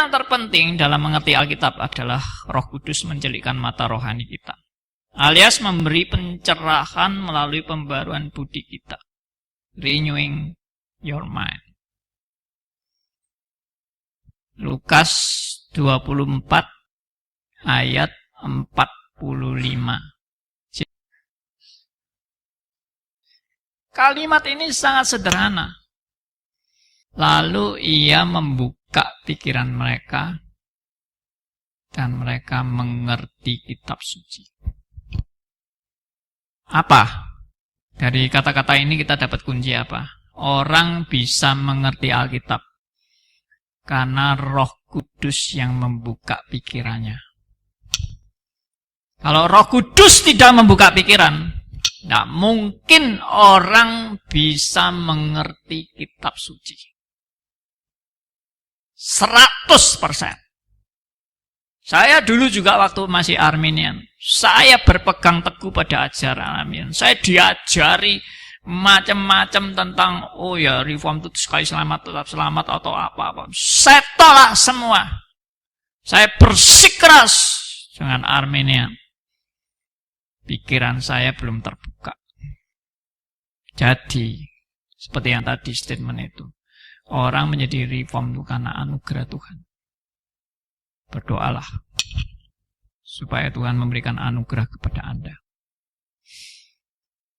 yang terpenting dalam mengerti Alkitab adalah Roh Kudus mencelikkan mata rohani kita, alias memberi pencerahan melalui pembaruan budi kita, renewing your mind. Lukas 24 ayat 45. Kalimat ini sangat sederhana. Lalu ia membuka pikiran mereka dan mereka mengerti kitab suci. Apa? Dari kata-kata ini kita dapat kunci apa? Orang bisa mengerti Alkitab karena Roh Kudus yang membuka pikirannya. Kalau Roh Kudus tidak membuka pikiran, tidak mungkin orang bisa mengerti kitab suci. 100%. Saya dulu juga waktu masih Arminian, saya berpegang teguh pada ajaran Arminian. Saya diajari macam-macam tentang, oh ya, reform itu sekali selamat tetap selamat atau apa-apa. Saya tolak semua. Saya bersikeras dengan Arminian. Pikiran saya belum terbuka. Jadi, seperti yang tadi statement itu, orang menjadi reform itu karena anugerah Tuhan. Berdoalah supaya Tuhan memberikan anugerah kepada Anda.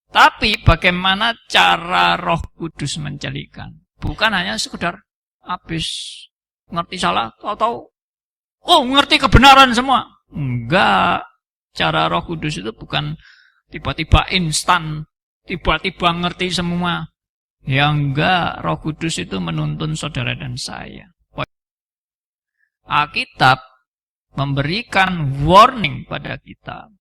Tapi bagaimana cara Roh Kudus mencelikan? Bukan hanya sekedar habis ngerti salah atau ngerti kebenaran semua. Enggak. Cara Roh Kudus itu bukan tiba-tiba instan, tiba-tiba ngerti semua. Ya enggak, Roh Kudus itu menuntun saudara dan saya. Alkitab memberikan warning pada kita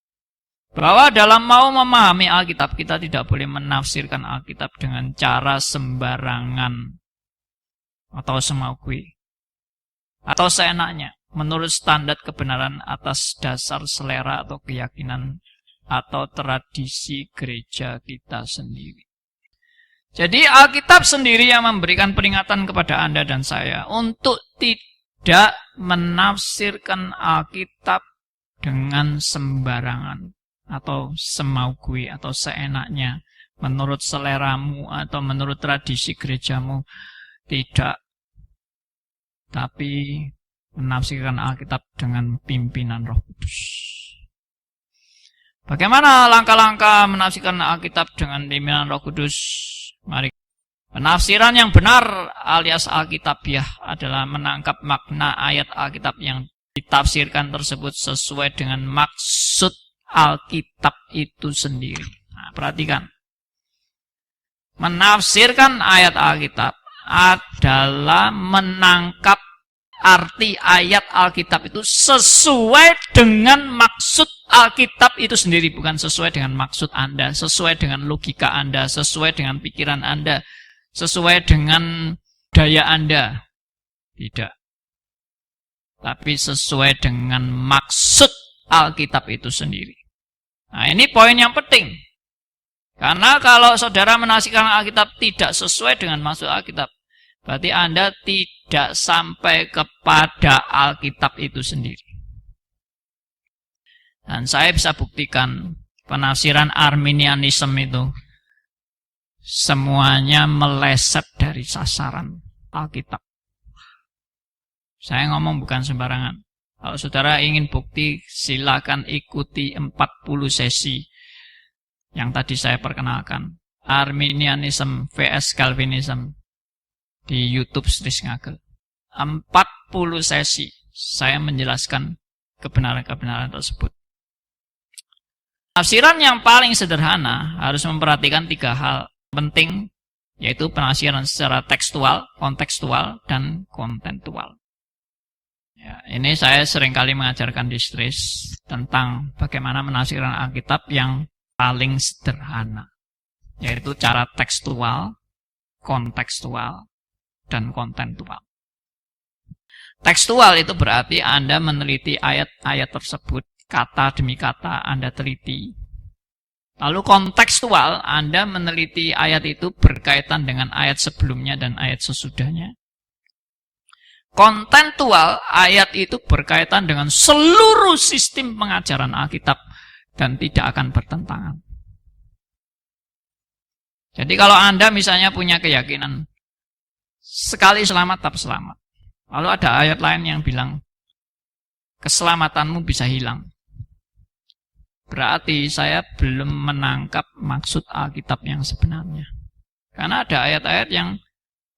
bahwa dalam mau memahami Alkitab, kita tidak boleh menafsirkan Alkitab dengan cara sembarangan atau semaukui atau seenaknya, menurut standar kebenaran atas dasar selera atau keyakinan atau tradisi gereja kita sendiri. Jadi Alkitab sendiri yang memberikan peringatan kepada Anda dan saya untuk tidak menafsirkan Alkitab dengan sembarangan atau semaugui atau seenaknya, menurut seleramu atau menurut tradisi gerejamu. Tidak. Tapi menafsirkan Alkitab dengan pimpinan Roh Kudus. Bagaimana langkah-langkah menafsirkan Alkitab dengan pimpinan Roh Kudus? Mari. Penafsiran yang benar alias Alkitabiah adalah menangkap makna ayat Alkitab yang ditafsirkan tersebut sesuai dengan maksud Alkitab itu sendiri. Nah, perhatikan. Menafsirkan ayat Alkitab adalah menangkap arti ayat Alkitab itu sesuai dengan maksud Alkitab itu sendiri. Bukan sesuai dengan maksud Anda, sesuai dengan logika Anda, sesuai dengan pikiran Anda, sesuai dengan daya Anda. Tidak. Tapi sesuai dengan maksud Alkitab itu sendiri. Nah, ini poin yang penting. Karena kalau saudara menafsirkan Alkitab tidak sesuai dengan maksud Alkitab, berarti Anda tidak sampai kepada Alkitab itu sendiri. Dan saya bisa buktikan penafsiran Arminianisme itu semuanya meleset dari sasaran Alkitab. Saya ngomong bukan sembarangan. Kalau saudara ingin bukti, silakan ikuti 40 sesi yang tadi saya perkenalkan. Arminianism vs Calvinism di YouTube Sris Ngagel. 40 sesi saya menjelaskan kebenaran-kebenaran tersebut. Tafsiran yang paling sederhana harus memperhatikan 3 hal penting, yaitu penafsiran secara tekstual, kontekstual, dan kontentual. Ya, ini saya seringkali mengajarkan di Sris tentang bagaimana menafsirkan Alkitab yang paling sederhana, yaitu cara tekstual, kontekstual, dan kontentual. Tekstual itu berarti Anda meneliti ayat-ayat tersebut, kata demi kata Anda teliti. Lalu kontekstual, Anda meneliti ayat itu berkaitan dengan ayat sebelumnya dan ayat sesudahnya. kontentual, ayat itu berkaitan dengan seluruh sistem pengajaran Alkitab dan tidak akan bertentangan. Jadi kalau Anda misalnya punya keyakinan sekali selamat tetap selamat, lalu ada ayat lain yang bilang keselamatanmu bisa hilang, berarti saya belum menangkap maksud Alkitab yang sebenarnya. Karena ada ayat-ayat yang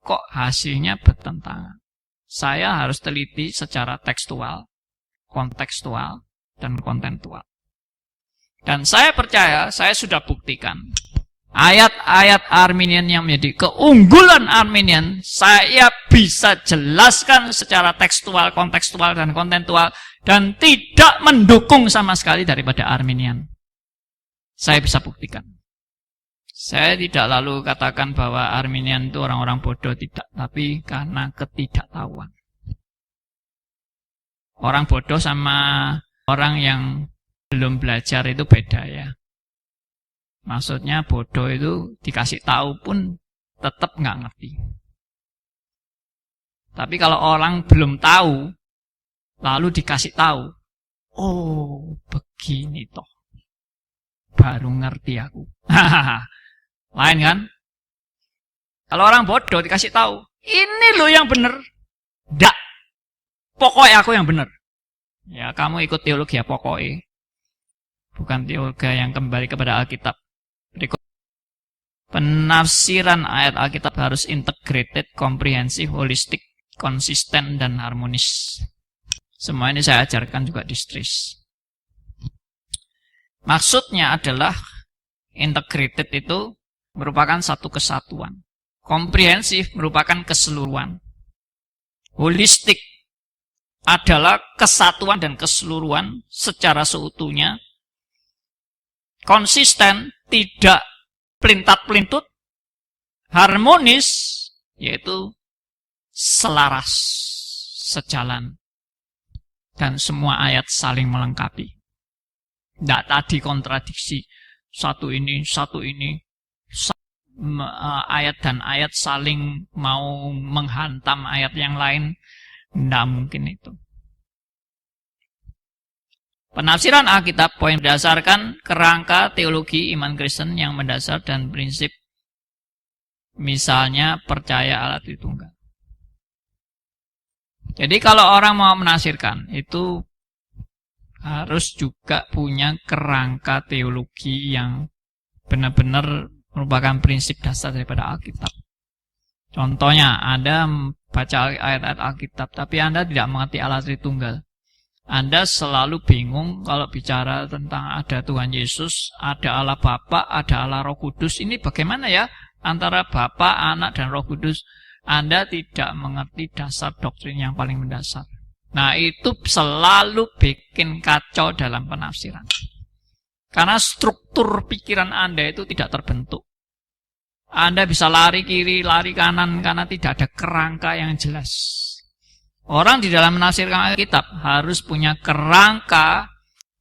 kok hasilnya bertentangan. Saya harus teliti secara tekstual, kontekstual, dan kontentual. Dan saya percaya, saya sudah buktikan. Ayat-ayat Arminian yang menjadi keunggulan Arminian, saya bisa jelaskan secara tekstual, kontekstual, dan kontentual, dan tidak mendukung sama sekali daripada Arminian. Saya bisa buktikan. Saya tidak lalu katakan bahwa Arminian itu orang-orang bodoh, tidak. Tapi karena ketidaktahuan. Orang bodoh sama orang yang belum belajar itu beda ya. Maksudnya bodoh itu dikasih tahu pun tetap nggak ngerti. Tapi kalau orang belum tahu, lalu dikasih tahu, oh begini toh, baru ngerti aku. Lain kan? Kalau orang bodoh dikasih tahu, ini loh yang benar. Nggak. Pokoknya aku yang benar. Ya, kamu ikut teologi ya pokoknya. Bukan teologi yang kembali kepada Alkitab. Berikut. Penafsiran ayat Alkitab harus integrated, komprehensif, holistik, konsisten, dan harmonis. Semua ini saya ajarkan juga di STRIS. Maksudnya adalah integrated itu merupakan satu kesatuan. Komprehensif merupakan keseluruhan. Holistik adalah kesatuan dan keseluruhan secara seutuhnya. Konsisten, tidak pelintat-pelintut. Harmonis, yaitu selaras, sejalan. Dan semua ayat saling melengkapi. Tidak tadi kontradiksi. Satu ini. Ayat dan ayat saling mau menghantam ayat yang lain. Tidak mungkin itu. Penafsiran Alkitab poin berdasarkan kerangka teologi iman Kristen yang mendasar dan prinsip. Misalnya percaya Allah Tritunggal. Jadi kalau orang mau menafsirkan itu harus juga punya kerangka teologi yang benar-benar merupakan prinsip dasar daripada Alkitab. Contohnya, Anda baca ayat-ayat Alkitab, tapi Anda tidak mengerti Allah Tritunggal. Anda selalu bingung kalau bicara tentang ada Tuhan Yesus, ada Allah Bapa, ada Allah Roh Kudus. Ini bagaimana ya antara Bapa, Anak, dan Roh Kudus? Anda tidak mengerti dasar doktrin yang paling mendasar. Nah, itu selalu bikin kacau dalam penafsiran. Karena struktur pikiran Anda itu tidak terbentuk. Anda bisa lari kiri, lari kanan karena tidak ada kerangka yang jelas. Orang di dalam menafsirkan Alkitab harus punya kerangka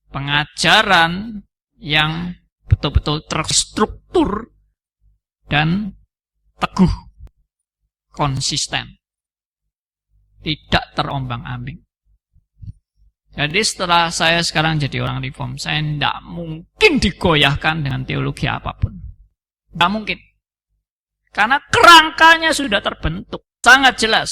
pengajaran yang betul-betul terstruktur dan teguh, konsisten, tidak terombang-ambing. Jadi setelah saya sekarang jadi orang reform, saya tidak mungkin digoyahkan dengan teologi apapun. Tidak mungkin. Karena kerangkanya sudah terbentuk, sangat jelas.